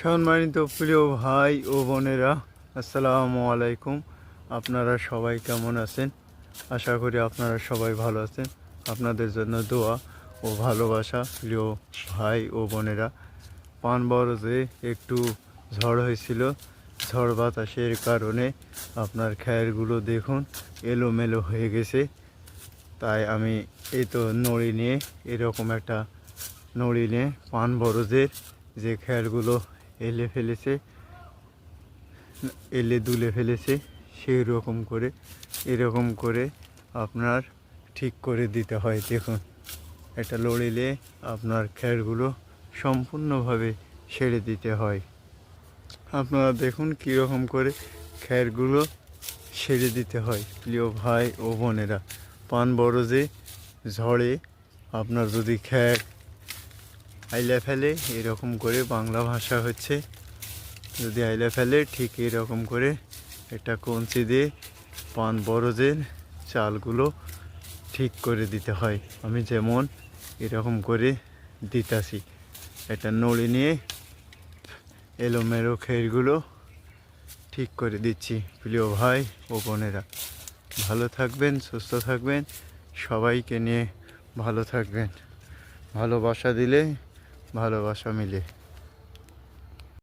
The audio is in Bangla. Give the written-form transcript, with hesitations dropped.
সম্মানিত প্রিয় ভাই ও বোনেরা, আসসালামু আলাইকুম। আপনারা সবাই কেমন আছেন? আশা করি আপনারা সবাই ভালো আছেন। আপনাদের জন্য দোয়া ও ভালোবাসা প্রিয় ভাই ও বোনেরা। পানবরজে একটু ঝড় হয়েছিল। ঝড় বাতাসের কারণে আপনার খ্যারগুলো দেখুন এলোমেলো হয়ে গেছে। তাই আমি এই তো নড়ি নিয়ে এরকম একটা নড়ি নিয়ে পানবরজের যে খ্যারগুলো এলে দুলে ফেলেছে সেই রকম করে এরকম করে আপনার ঠিক করে দিতে হয়। দেখুন, এটা লড়িলে আপনার খ্যারগুলো সম্পূর্ণভাবে ছেড়ে দিতে হয়। আপনারা দেখুন কীরকম করে খ্যারগুলো ছেড়ে দিতে হয় প্রিয় ভাই ও বোনেরা। পানবরজে ঝড়ে আপনার যদি খ্যার আইলা ফেলে, এরকম করে বাংলা ভাষা হচ্ছে যদি আইলা ফেলে, ঠিক এরকম করে একটা কঞ্চি দিয়ে পানবরজের চালগুলো ঠিক করে দিতে হয়। আমি যেমন এরকম করে দিতাছি, এটা নড়ি নিয়ে এলোমেলো খেরগুলো ঠিক করে দিচ্ছি। প্রিয় ভাই ও বোনেরা, ভালো থাকবেন, সুস্থ থাকবেন, সবাইকে নিয়ে ভালো থাকবেন। ভালোবাসা দিলে ভালোবাসা মিলে।